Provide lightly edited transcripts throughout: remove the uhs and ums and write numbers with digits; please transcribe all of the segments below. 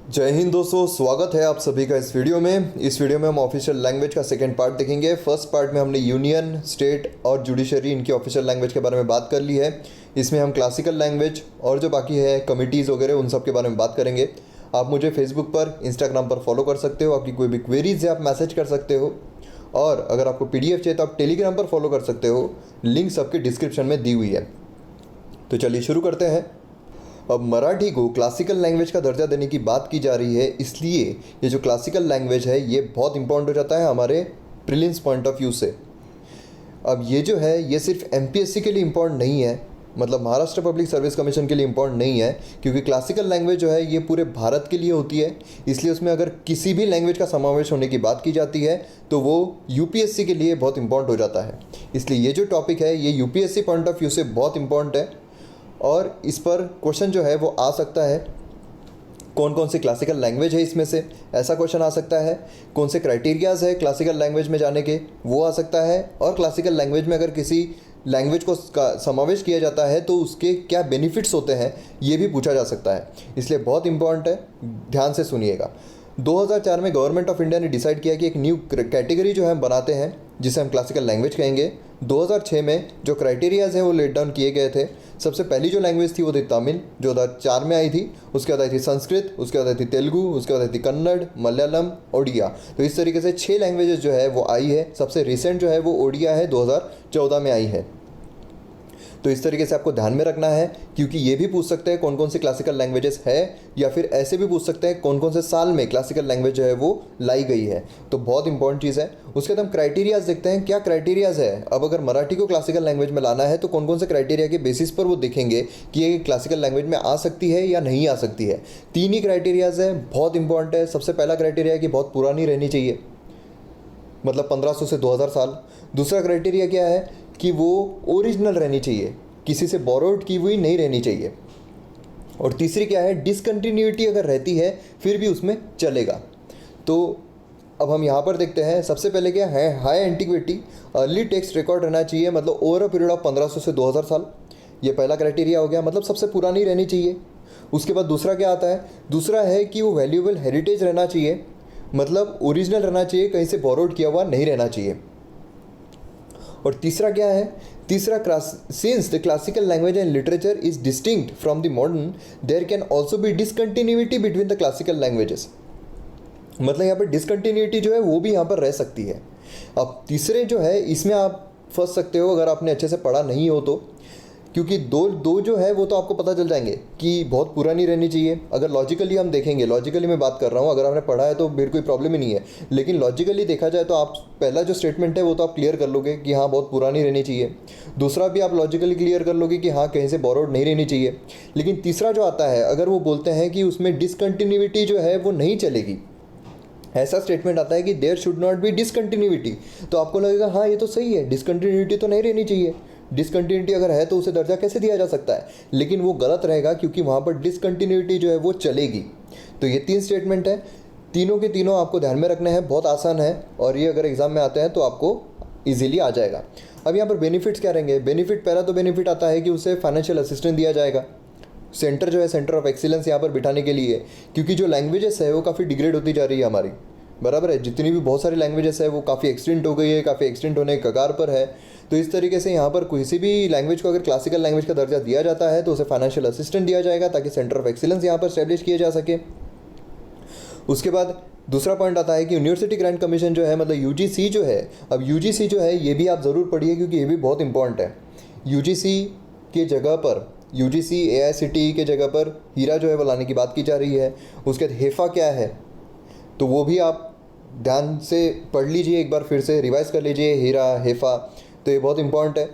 जय हिंद दोस्तों, स्वागत है आप सभी का इस वीडियो में। इस वीडियो में हम ऑफिशियल लैंग्वेज का सेकंड पार्ट देखेंगे। फर्स्ट पार्ट में हमने यूनियन, स्टेट और जुडिशरी इनकी ऑफिशियल लैंग्वेज के बारे में बात कर ली है। इसमें हम क्लासिकल लैंग्वेज और जो बाकी है कमिटीज़ वगैरह उन सब के बारे में बात करेंगे। आप मुझे फेसबुक पर, इंस्टाग्राम पर फॉलो कर सकते हो। आपकी कोई भी क्वेरीज है आप मैसेज कर सकते हो, और अगर आपको PDF चाहिए तो आप टेलीग्राम पर फॉलो कर सकते हो। लिंक सबके डिस्क्रिप्शन में दी हुई है। तो चलिए शुरू करते हैं। अब मराठी को क्लासिकल लैंग्वेज का दर्जा देने की बात की जा रही है, इसलिए ये जो क्लासिकल लैंग्वेज है ये बहुत इंपॉर्टेंट हो जाता है हमारे प्रीलिम्स पॉइंट ऑफ व्यू से। अब ये जो है ये सिर्फ MPSC के लिए इम्पॉर्टेंट नहीं है, मतलब महाराष्ट्र पब्लिक सर्विस कमीशन के लिए इम्पॉर्टेंट नहीं है, क्योंकि क्लासिकल लैंग्वेज जो है ये पूरे भारत के लिए होती है। इसलिए उसमें अगर किसी भी लैंग्वेज का समावेश होने की बात की जाती है तो वो UPSC के लिए बहुत इंपॉर्टेंट हो जाता है। इसलिए ये जो टॉपिक है ये UPSC पॉइंट ऑफ व्यू से बहुत इंपॉर्टेंट है, और इस पर क्वेश्चन जो है वो आ सकता है। कौन कौन सी क्लासिकल लैंग्वेज है इसमें से, ऐसा क्वेश्चन आ सकता है। कौन से क्राइटेरियाज़ है क्लासिकल लैंग्वेज में जाने के, वो आ सकता है। और क्लासिकल लैंग्वेज में अगर किसी लैंग्वेज को समावेश किया जाता है तो उसके क्या बेनिफिट्स होते हैं ये भी पूछा जा सकता है। इसलिए बहुत इंपॉर्टेंट है, ध्यान से सुनिएगा। 2004 में गवर्नमेंट ऑफ इंडिया ने डिसाइड किया कि एक न्यू कैटेगरी जो है हम बनाते हैं जिसे हम क्लासिकल लैंग्वेज कहेंगे। 2006 में जो क्राइटेरियाज़ हैं वो लेट डाउन किए गए थे। सबसे पहली जो लैंग्वेज थी वो थी तमिल, जो 2004 में आई थी। उसके बाद आई थी संस्कृत, उसके बाद आई थी तेलुगु, उसके बाद आई थी कन्नड़, मलयालम, ओडिया। तो इस तरीके से 6 लैंग्वेजेस जो है वो आई है। सबसे रिसेंट जो है वो ओडिया है, 2014 में आई है। तो इस तरीके से आपको ध्यान में रखना है, क्योंकि ये भी पूछ सकते हैं कौन कौन सी क्लासिकल लैंग्वेजेस है, या फिर ऐसे भी पूछ सकते हैं कौन कौन से साल में क्लासिकल लैंग्वेज जो है वो लाई गई है। तो बहुत इंपॉर्टेंट चीज़ है। उसके बाद हम क्राइटेरियाज देखते हैं, क्या क्राइटेरियाज है। अब अगर मराठी को क्लासिकल लैंग्वेज में लाना है तो कौन कौन से क्राइटेरिया के बेसिस पर वो देखेंगे कि ये क्लासिकल लैंग्वेज में आ सकती है या नहीं आ सकती है। 3 ही क्राइटेरियाज है, बहुत इंपॉर्टेंट है। सबसे पहला क्राइटेरिया है कि बहुत पुरानी रहनी चाहिए, मतलब 1500 से 2000 साल। दूसरा क्राइटेरिया क्या है कि वो ओरिजिनल रहनी चाहिए, किसी से बोरोड की हुई नहीं रहनी चाहिए। और तीसरी क्या है, डिसकंटिन्यूटी अगर रहती है फिर भी उसमें चलेगा। तो अब हम यहाँ पर देखते हैं। सबसे पहले क्या है, high antiquity, early text record रहना चाहिए, मतलब ओवर अ पीरियड ऑफ 1500 से 2000 साल। ये पहला क्राइटेरिया हो गया, मतलब सबसे पुरानी रहनी चाहिए। उसके बाद दूसरा क्या आता है, दूसरा है कि वो वैल्यूएबल हेरिटेज रहना चाहिए, मतलब ओरिजिनल रहना चाहिए, कहीं से बोरोड किया हुआ नहीं रहना चाहिए। और तीसरा क्या है, तीसरा, since the classical language and literature is distinct from the modern, there can also be discontinuity between the classical languages. मतलब यहाँ पर डिसकंटिन्यूटी जो है वो भी यहाँ पर रह सकती है। अब तीसरे जो है इसमें आप फंस सकते हो अगर आपने अच्छे से पढ़ा नहीं हो तो, क्योंकि दो जो है वो तो आपको पता चल जाएंगे कि बहुत पुरानी रहनी चाहिए। अगर लॉजिकली हम देखेंगे, लॉजिकली मैं बात कर रहा हूँ, अगर आपने पढ़ा है तो फिर कोई प्रॉब्लम ही नहीं है, लेकिन लॉजिकली देखा जाए तो आप पहला जो स्टेटमेंट है वो तो आप क्लियर कर लोगे कि हाँ बहुत पुरानी रहनी चाहिए। दूसरा भी आप लॉजिकली क्लियर कर लोगे कि हाँ कहीं से बोरोड नहीं रहनी चाहिए। लेकिन तीसरा जो आता है, अगर वो बोलते हैं कि उसमें डिसकंटिन्यूटी जो है वो नहीं चलेगी, ऐसा स्टेटमेंट आता है कि there should not be discontinuity, तो आपको लगेगा हाँ ये तो सही है, डिसकंटिन्यूटी तो नहीं रहनी चाहिए। डिसकंटिन्यूटी अगर है तो उसे दर्जा कैसे दिया जा सकता है, लेकिन वो गलत रहेगा क्योंकि वहाँ पर डिसकंटिन्यूटी जो है वो चलेगी। तो ये 3 स्टेटमेंट है, तीनों के तीनों आपको ध्यान में रखने हैं, बहुत आसान है, और ये अगर एग्जाम में आते हैं तो आपको ईजिली आ जाएगा। अब यहाँ पर बेनिफिट्स क्या रहेंगे। बेनिफिट, पहला तो बेनिफिट आता है कि उसे फाइनेंशियल असिस्टेंस दिया जाएगा। सेंटर जो है, सेंटर ऑफ एक्सीलेंस यहाँ पर बिठाने के लिए, क्योंकि जो लैंग्वेजेस है वो काफ़ी डिग्रेड होती जा रही है हमारी, बराबर है। जितनी भी बहुत सारी लैंग्वेजेस है वो काफ़ी एक्सटेंट हो गई है, काफ़ी एक्सटेंट होने के कगार पर है। तो इस तरीके से यहाँ पर किसी भी लैंग्वेज को अगर क्लासिकल लैंग्वेज का दर्जा दिया जाता है तो उसे फाइनेंशियल असिस्टेंट दिया जाएगा ताकि सेंटर ऑफ एक्सीलेंस यहाँ पर स्टैब्लिश किए जा सके। उसके बाद दूसरा पॉइंट आता है कि यूनिवर्सिटी ग्रांट कमीशन जो है, मतलब UGC जो है, अब UGC जो है ये भी आप ज़रूर पढ़िए क्योंकि ये भी बहुत इंपॉर्टेंट है। UGC के जगह पर, UGC AICTE के जगह पर हीरा जो है वो लाने की बात की जा रही है। उसके बाद हेफा क्या है तो वो भी आप ध्यान से पढ़ लीजिए, एक बार फिर से रिवाइज कर लीजिए, हीरा, हेफा, तो ये बहुत इंपॉर्टेंट है।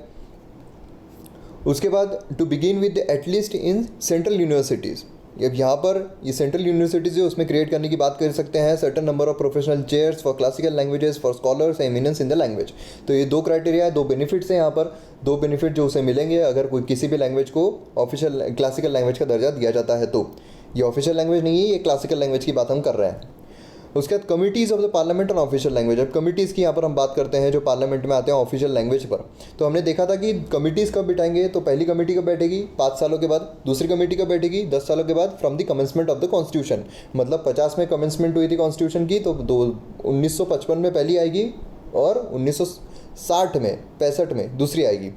उसके बाद to begin with at least in central universities, अब यहाँ पर ये सेंट्रल यूनिवर्सिटीज़ जो उसमें क्रिएट करने की बात कर सकते हैं। Certain number of professional chairs for classical languages for scholars eminence in the language. तो ये 2 क्राइटेरिया है, 2 बेनिफिट्स हैं यहाँ पर, 2 बेनिफिट जो उसे मिलेंगे अगर कोई किसी भी लैंग्वेज को ऑफिशियल क्लासिकल लैंग्वेज का दर्जा दिया जाता है। तो ये ऑफिशियल लैंग्वेज नहीं है, ये क्लासिकल लैंग्वेज की बात हम कर रहे हैं। उसके बाद committees of the parliament on official language. अब कमिटीज़ की यहाँ पर हम बात करते हैं जो पार्लियामेंट में आते हैं ऑफिशियल लैंग्वेज पर। तो हमने देखा था कि कमिटीज़ कब बिठाएंगे, तो पहली कमेटी कब बैठेगी 5 सालों के बाद, दूसरी कमेटी कब बैठेगी 10 सालों के बाद from the commencement of the constitution. मतलब 50 में कमेंसमेंट हुई थी कॉन्स्टिट्यूशन की, तो 1955 में पहली आएगी और 1960 में 65 में दूसरी आएगी,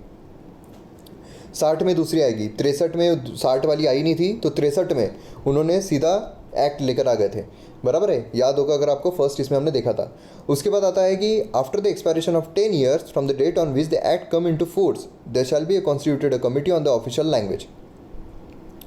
60 में दूसरी आएगी, 63 में 60 वाली आई नहीं थी, तो 63 में उन्होंने सीधा एक्ट लेकर आ गए थे। बराबर है, याद होगा अगर आपको, फर्स्ट इसमें हमने देखा था। उसके बाद आता है कि after the expiration of 10 years from the date on which the act come into force there shall be constituted a committee on the official language.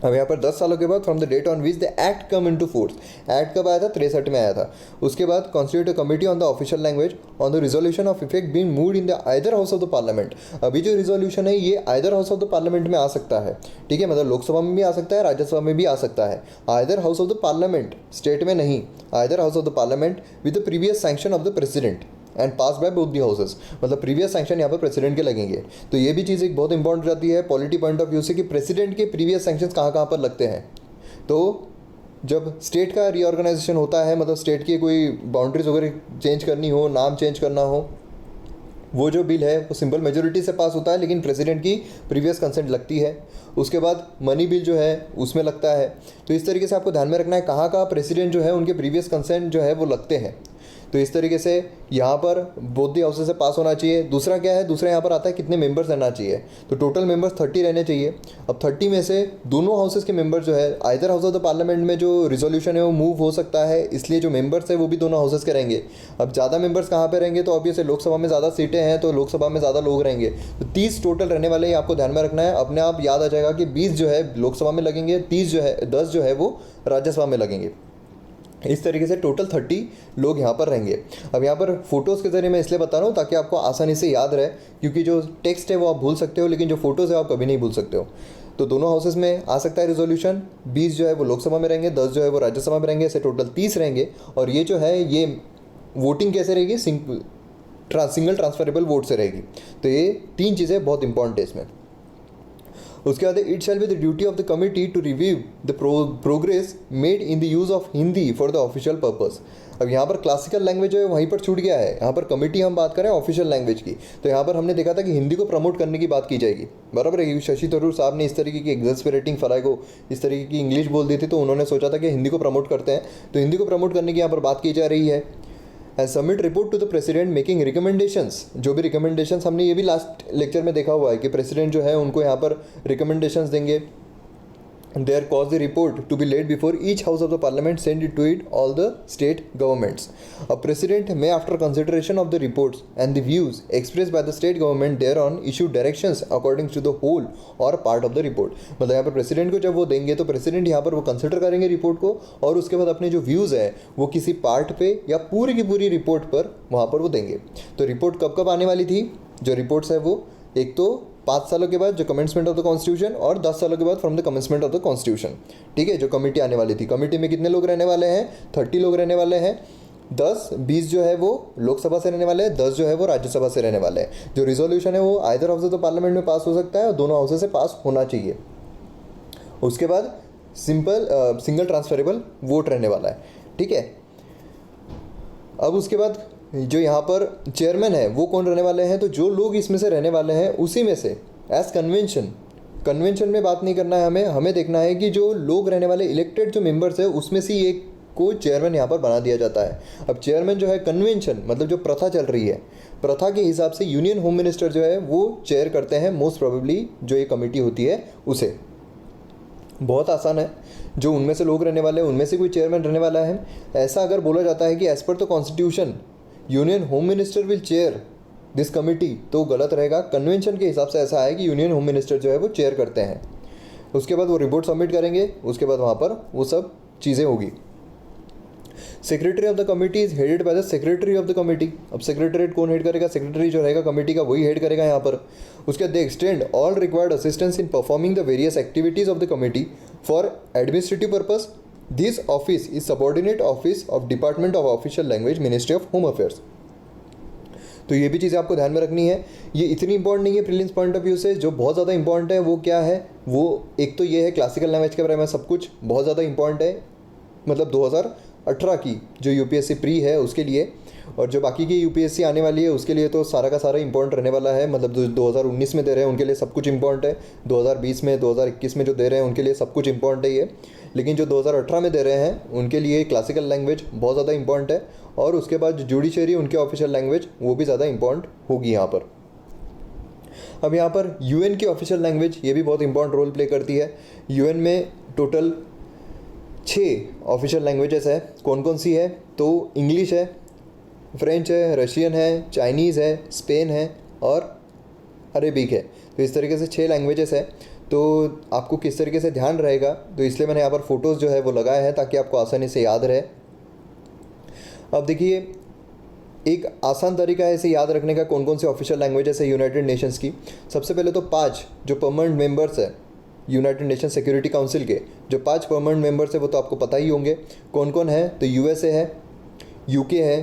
अब यहाँ पर 10 सालों के बाद from the date on which the act come into force, act कब आया था 63 में आया था। उसके बाद constitute a committee on the official language on the resolution of effect being moved in the either house of the parliament. अभी जो रिजोल्यूशन है ये either house of the parliament में आ सकता है, ठीक है, मतलब लोकसभा में भी आ सकता है, राज्यसभा में भी आ सकता है। Either house of the parliament, state में नहीं, either house of the parliament with the previous sanction of the president and pass by both the houses. मतलब प्रीवियस सैंक्शन यहाँ पर प्रेसिडेंट के लगेंगे। तो ये भी चीज़ एक बहुत इंपॉर्टेंट रहती है पॉलिटी पॉइंट ऑफ व्यू से कि प्रेसिडेंट के प्रीवियस सैंक्शन कहाँ कहाँ पर लगते हैं। तो जब स्टेट का रीऑर्गेनाइजेशन होता है, मतलब स्टेट की कोई बाउंड्रीज वगैरह चेंज करनी हो, नाम चेंज करना हो, वो जो बिल है वो सिंपल मेजोरिटी से पास होता है, लेकिन प्रेसिडेंट की प्रीवियस कंसेंट लगती है। उसके बाद मनी बिल जो है उसमें लगता है। तो इस तरीके से आपको ध्यान में रखना है कहाँ कहाँ प्रेसिडेंट जो है उनके प्रीवियस कंसेंट जो है वो लगते हैं। तो इस तरीके से यहाँ पर बोथ दी हाउसेस से पास होना चाहिए। दूसरा क्या है, दूसरा यहाँ पर आता है कितने मेंबर्स रहना चाहिए। तो टोटल मेंबर्स 30 रहने चाहिए। अब 30 में से दोनों हाउसेस के मेंबर जो है, either house of the parliament में जो रिजोल्यूशन है वो मूव हो सकता है, इसलिए जो मेंबर्स है वो भी दोनों हाउसेस के रहेंगे। अब ज़्यादा मेंबर्स कहाँ पे रहेंगे, तो ऑब्वियसली लोकसभा में ज़्यादा सीटें हैं तो लोकसभा में ज़्यादा लोग रहेंगे। तो 30 टोटल रहने वाले हैं, आपको ध्यान में रखना है। अपने आप याद आ जाएगा कि 20 जो है लोकसभा में लगेंगे, 10 जो है वो राज्यसभा में लगेंगे। इस तरीके से टोटल 30 लोग यहाँ पर रहेंगे। अब यहाँ पर फोटोज़ के ज़रिए मैं इसलिए बता रहा हूँ ताकि आपको आसानी से याद रहे, क्योंकि जो टेक्स्ट है वो आप भूल सकते हो लेकिन जो फोटोज़ है आप कभी नहीं भूल सकते हो। तो दोनों हाउसेस में आ सकता है रिजोल्यूशन। 20 जो है वो लोकसभा में रहेंगे, 10 जो है वो राज्यसभा में रहेंगे, ऐसे टोटल 30 रहेंगे। और ये जो है ये वोटिंग कैसे रहेगी, सिंगल ट्रांसफरेबल वोट से रहेगी। तो ये 3 चीज़ें बहुत इंपॉर्टेंट है इसमें। उसके बाद it shall be the duty of the committee to review the progress made in the use of Hindi for the official purpose. अब यहाँ पर क्लासिकल लैंग्वेज है वहीं पर छूट गया है। यहाँ पर कमिटी हम बात करें ऑफिशियल लैंग्वेज की, तो यहाँ पर हमने देखा था कि हिंदी को प्रमोट करने की बात की जाएगी। बराबर है, शशि थरूर साहब ने इस तरीके की एग्जस्परेटिंग फराई को इस तरीके की इंग्लिश बोल दी थी, तो उन्होंने सोचा था कि हिंदी को प्रमोट करते हैं। तो हिंदी को प्रमोट करने की यहाँ पर बात की जा रही है। And submit report to the president making recommendations. जो भी रिकमेंडेशंस हमने ये भी लास्ट लेक्चर में देखा हुआ है कि प्रेसिडेंट जो है उनको यहाँ पर रिकमेंडेशंस देंगे। There cause the report to be laid before each house of the parliament send it to it all the state governments. A president may after consideration of the reports and the views express by the state government there on issue directions according to the whole or part of the report. मतलब यहाँ पर president को जब वो देंगे तो president यहाँ पर वो कंसिडर करेंगे रिपोर्ट को, और उसके बाद अपने जो व्यूज़ है वो किसी पार्ट पे या पूरी की पूरी रिपोर्ट पर वहाँ पर वो देंगे। तो रिपोर्ट कब कब आने वाली थी, जो रिपोर्ट्स है वो एक तो 5 सालों के बाद जो कमेंसमेंट ऑफ द कॉन्स्टिट्यूशन, और 10 सालों के बाद from the commencement of the constitution. ठीक है, जो कमेटी आने वाली थी, कमेटी में कितने लोग रहने वाले हैं, 30 लोग रहने वाले हैं। 20 जो है वो लोकसभा से रहने वाले हैं, 10 जो है वो राज्यसभा से रहने वाले हैं। जो रिजोल्यूशन है वो either house of the parliament में पास हो सकता है और दोनों हाउसेस से पास होना चाहिए। उसके बाद सिंगल ट्रांसफरेबल वोट रहने वाला है। ठीक है, अब उसके बाद जो यहाँ पर चेयरमैन है वो कौन रहने वाले हैं, तो जो लोग इसमें से रहने वाले हैं उसी में से एज कन्वेंशन में बात नहीं करना है हमें देखना है कि जो लोग रहने वाले इलेक्टेड जो मेंबर्स है उसमें से एक को चेयरमैन यहाँ पर बना दिया जाता है। अब चेयरमैन जो है कन्वेंशन मतलब जो प्रथा चल रही है, प्रथा के हिसाब से यूनियन होम मिनिस्टर जो है वो चेयर करते हैं मोस्ट प्रोबेबली जो ये कमेटी होती है उसे। बहुत आसान है, जो उनमें से लोग रहने वाले हैं उनमें से कोई चेयरमैन रहने वाला है। ऐसा अगर बोला जाता है कि as per the constitution union home minister will chair this committee, तो गलत रहेगा। कन्वेंशन के हिसाब से ऐसा है कि यूनियन होम मिनिस्टर जो है वो चेयर करते हैं। उसके बाद वो रिपोर्ट सबमिट करेंगे, उसके बाद वहाँ पर वो सब चीज़ें होगी। Secretary of the committee is headed by the secretary of the committee. अब सेक्रेटरीट कौन हेड करेगा, सेक्रेटरी जो रहेगा कमेटी का वही हेड करेगा यहाँ पर। उसके बाद दे extend all required assistance in performing the various activities of the committee for administrative purpose. This office is subordinate office of department of official language ministry of home affairs. तो ये भी चीज़ें आपको ध्यान में रखनी है। ये इतनी इंपॉर्टेंट नहीं है प्रीलिम्स पॉइंट ऑफ व्यू से, जो बहुत ज़्यादा इंपॉर्टेंट है वो क्या है, वो एक तो ये है क्लासिकल लैंग्वेज के बारे में सब कुछ बहुत ज़्यादा इंपॉर्टेंट है। मतलब 2018 की जो यूपीएससी प्री है उसके लिए, और जो बाकी की यूपीएससी आने वाली है उसके लिए तो सारा का सारा इंपॉर्टेंट रहने वाला है। मतलब जो 2019 में दे रहे हैं उनके लिए सब कुछ इंपॉर्टेंट है, 2020 में 2021 में जो दे रहे हैं उनके लिए सब कुछ इंपॉर्टेंट है ये। लेकिन जो 2018 में दे रहे हैं उनके लिए क्लासिकल लैंग्वेज बहुत ज़्यादा इंपॉर्टेंट है, और उसके बाद जो जुडिशरी उनके ऑफिशियल लैंग्वेज वो भी ज़्यादा इंपॉर्टेंट होगी यहाँ पर। अब यहाँ पर यूएन की ऑफिशियल लैंग्वेज ये भी बहुत इंपॉर्टेंट रोल प्ले करती है। यूएन में टोटल 6 ऑफिशियल लैंग्वेजेस है। कौन कौन सी है? तो इंग्लिश है, फ्रेंच है, रशियन है, चाइनीज़ है, स्पेन है और अरेबिक है। तो इस तरीके से 6 लैंग्वेजेस है। तो आपको किस तरीके से ध्यान रहेगा, तो इसलिए मैंने यहाँ पर फ़ोटोज़ जो है वो लगाए हैं ताकि आपको आसानी से याद रहे। अब देखिए, एक आसान तरीका है इसे याद रखने का कौन कौन सी ऑफिशियल लैंग्वेजेस है यूनाइटेड नेशंस की। सबसे पहले तो 5 जो परमानेंट मेंबर्स है यूनाइटेड नेशन सिक्योरिटी काउंसिल के, जो 5 परमानेंट मेंबर्स है वो तो आपको पता ही होंगे कौन कौन है। तो यूएसए है, यूके है,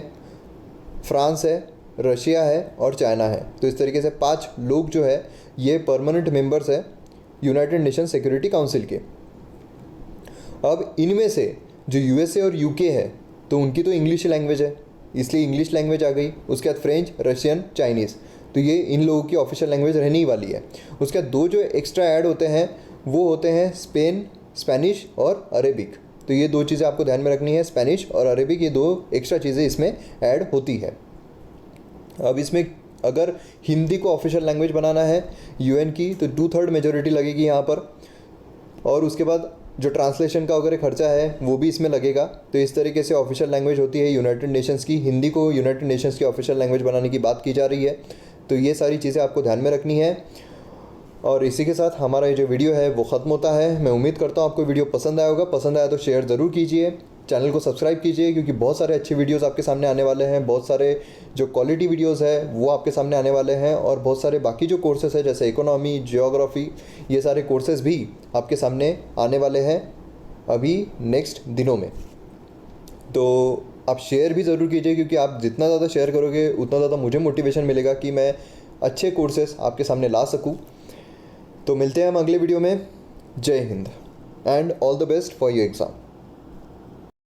फ्रांस है, रशिया है और चाइना है। तो इस तरीके से 5 लोग जो है ये परमानेंट मेंबर्स है यूनाइटेड नेशन सिक्योरिटी काउंसिल के। अब इनमें से जो यूएसए और यूके है तो उनकी तो इंग्लिश लैंग्वेज है, इसलिए इंग्लिश लैंग्वेज आ गई। उसके बाद फ्रेंच, रशियन, चाइनीज़, तो ये इन लोगों की ऑफिशियल लैंग्वेज रहने ही वाली है। उसके बाद 2 जो एक्स्ट्रा ऐड होते हैं वो होते हैं स्पेनिश और अरेबिक। तो ये 2 चीज़ें आपको ध्यान में रखनी है, स्पेनिश और अरेबिक, ये 2 एक्स्ट्रा चीज़ें इसमें ऐड होती है। अब इसमें अगर हिंदी को ऑफिशियल लैंग्वेज बनाना है यूएन की तो 2/3 मेजॉरिटी लगेगी यहाँ पर, और उसके बाद जो ट्रांसलेशन का वगैरह खर्चा है वो भी इसमें लगेगा। तो इस तरीके से ऑफिशियल लैंग्वेज होती है यूनाइटेड नेशंस की। हिंदी को यूनाइटेड नेशंस की ऑफिशियल लैंग्वेज बनाने की बात की जा रही है। तो ये सारी चीज़ें आपको ध्यान में रखनी है। और इसी के साथ हमारा ये जो वीडियो है वो ख़त्म होता है। मैं उम्मीद करता हूँ आपको वीडियो पसंद आया होगा। पसंद आया तो शेयर ज़रूर कीजिए, चैनल को सब्सक्राइब कीजिए, क्योंकि बहुत सारे अच्छे वीडियोस आपके सामने आने वाले हैं। बहुत सारे जो क्वालिटी वीडियोस है वो आपके सामने आने वाले हैं, और बहुत सारे बाकी जो कोर्सेस है जैसे इकोनॉमी, जियोग्राफी, ये सारे कोर्सेज भी आपके सामने आने वाले हैं अभी नेक्स्ट दिनों में। तो आप शेयर भी ज़रूर कीजिए, क्योंकि आप जितना ज़्यादा शेयर करोगे उतना ज़्यादा मुझे मोटिवेशन मिलेगा कि मैं अच्छे कोर्सेस आपके सामने ला सकूं। तो मिलते हैं हम अगले वीडियो में। जय Hind and all the best for your exam.